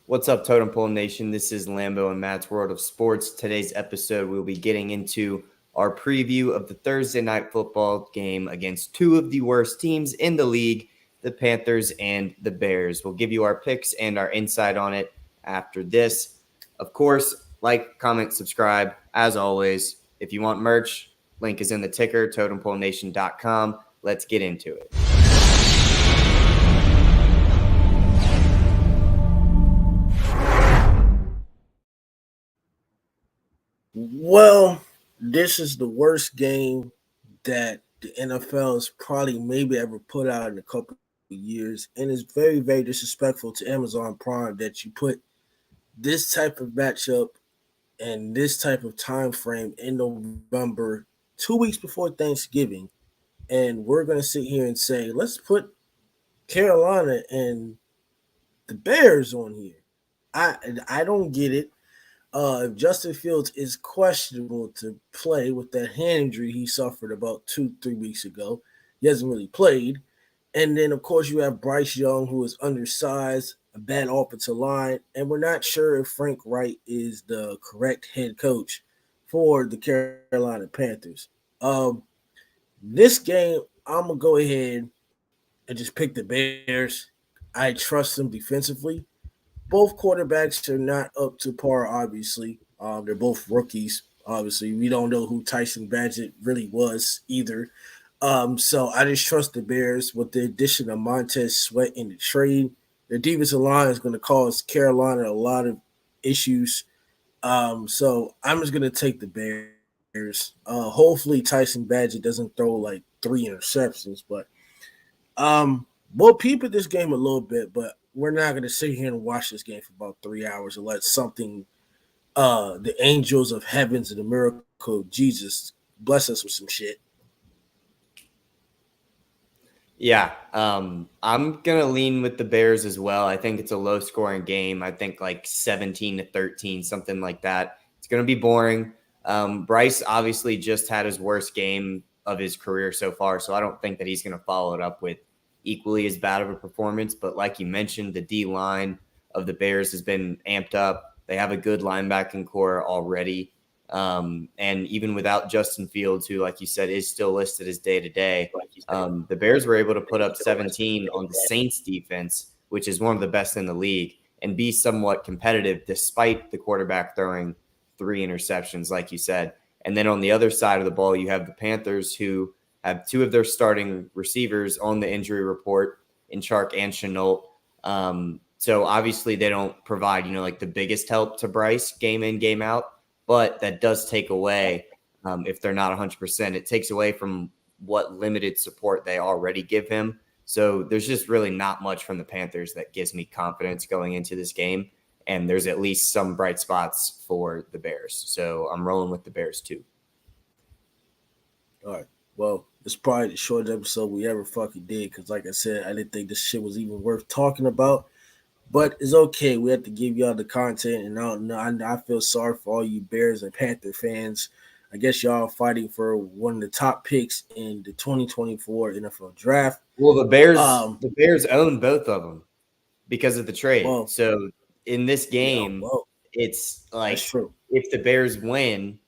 What's up, Totem Pole Nation? This is Lambo and Matt's World of Sports. Today's episode, we'll be getting into our preview of the Thursday night football game against two of the worst teams in the league, the Panthers and the Bears. We'll give you our picks and our insight on it after this. Of course, like, comment, subscribe. As always, if you want merch, link is in the ticker, totempolenation.com. Let's get into it. Well, this is the worst game that the NFL has probably maybe ever put out in a couple of years, and it's very, very disrespectful to Amazon Prime that you put this type of matchup and this type of time frame in November, 2 weeks before Thanksgiving, and we're going to sit here and say, let's put Carolina and the Bears on here. I don't get it. If Justin Fields is questionable to play with that hand injury he suffered about 2-3 weeks ago, he hasn't really played. And then, of course, you have Bryce Young, who is undersized, a bad offensive line, and we're not sure if Frank Reich is the correct head coach for the Carolina Panthers. This game, I'm going to go ahead and just pick the Bears. I trust them defensively. Both quarterbacks are not up to par, obviously. They're both rookies, obviously. We don't know who Tyson Badget really was either. So I just trust the Bears with the addition of Montez Sweat in the trade. Their defensive line is going to cause Carolina a lot of issues. So I'm just going to take the Bears. Hopefully Tyson Badget doesn't throw like 3 interceptions, but we'll peep at this game a little bit, but we're not going to sit here and watch this game for about 3 hours and let something, the angels of heavens and the miracle of Jesus bless us with some shit. Yeah, I'm going to lean with the Bears as well. I think it's a low-scoring game. I think like 17-13, something like that. It's going to be boring. Bryce obviously just had his worst game of his career so far, so I don't think that he's going to follow it up with equally as bad of a performance. But like you mentioned, the D-line of the Bears has been amped up. They have a good linebacking core already. And even without Justin Fields, who, like you said, is still listed as day-to-day, the Bears were able to put up 17 on the Saints defense, which is one of the best in the league, and be somewhat competitive despite the quarterback throwing 3 interceptions, like you said. And then on the other side of the ball, you have the Panthers, who have 2 of their starting receivers on the injury report in Chark and Chenault. So obviously they don't provide, like the biggest help to Bryce game in, game out. But that does take away, if they're not 100%, it takes away from what limited support they already give him. So there's just really not much from the Panthers that gives me confidence going into this game. And there's at least some bright spots for the Bears. So I'm rolling with the Bears too. All right. Well, it's probably the shortest episode we ever fucking did because, like I said, I didn't think this shit was even worth talking about. But it's okay. We have to give y'all the content, and I feel sorry for all you Bears and Panther fans. I guess y'all are fighting for one of the top picks in the 2024 NFL Draft. Well, the Bears own both of them because of the trade. Well, so in this game, it's like if the Bears win,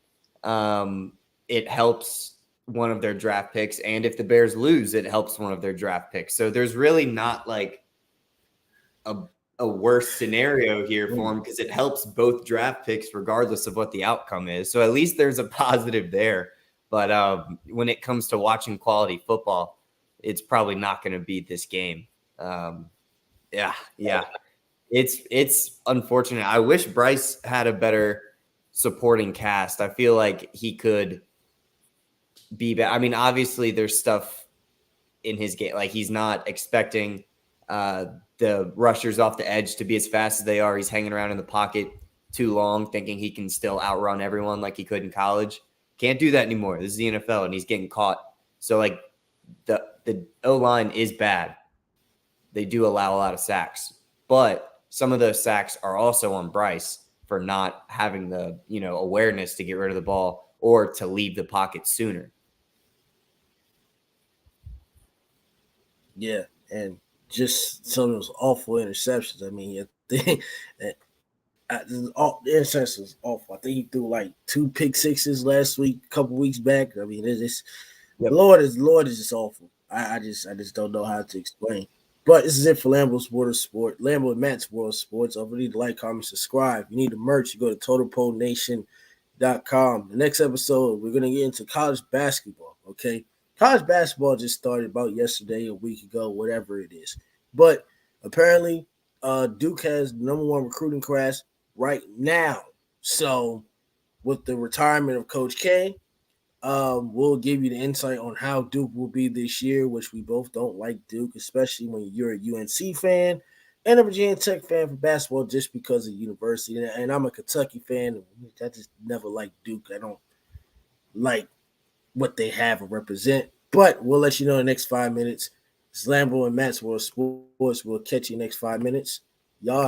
it helps one of their draft picks, and if the Bears lose, it helps one of their draft picks. So there's really not like a worse scenario here for him because it helps both draft picks regardless of what the outcome is. So at least there's a positive there. But when it comes to watching quality football, it's probably not going to beat this game. Yeah. It's unfortunate. I wish Bryce had a better supporting cast. I feel like he could be better. I mean, obviously there's stuff in his game. Like he's not expecting the rushers off the edge to be as fast as they are. He's hanging around in the pocket too long, thinking he can still outrun everyone like he could in college. Can't do that anymore. This is the NFL, and he's getting caught. So, like, the O-line is bad. They do allow a lot of sacks. But some of those sacks are also on Bryce for not having the, awareness to get rid of the ball or to leave the pocket sooner. Yeah, and just some of those awful interceptions. I mean, The interception is awful. I think he threw like 2 pick sixes last week, a couple weeks back. I mean, it's Yep. Lord is just awful. I just don't know how to explain. But this is it for Lambo's World of Sport. Lambo and Matt's World of Sports. Don't forget to like, comment, subscribe. If you need the merch, you go to totalpolenation.com. The next episode, we're gonna get into college basketball. Okay, college basketball just started about yesterday, a week ago, whatever it is. But apparently, Duke has the number one recruiting class right now. So with the retirement of Coach K, we'll give you the insight on how Duke will be this year, which we both don't like Duke, especially when you're a UNC fan and a Virginia Tech fan for basketball just because of university. And I'm a Kentucky fan. I just never liked Duke. I don't like what they have or represent. But we'll let you know in the next 5 minutes. It's Lambo and Matt's World Sports. We'll catch you next 5 minutes. Y'all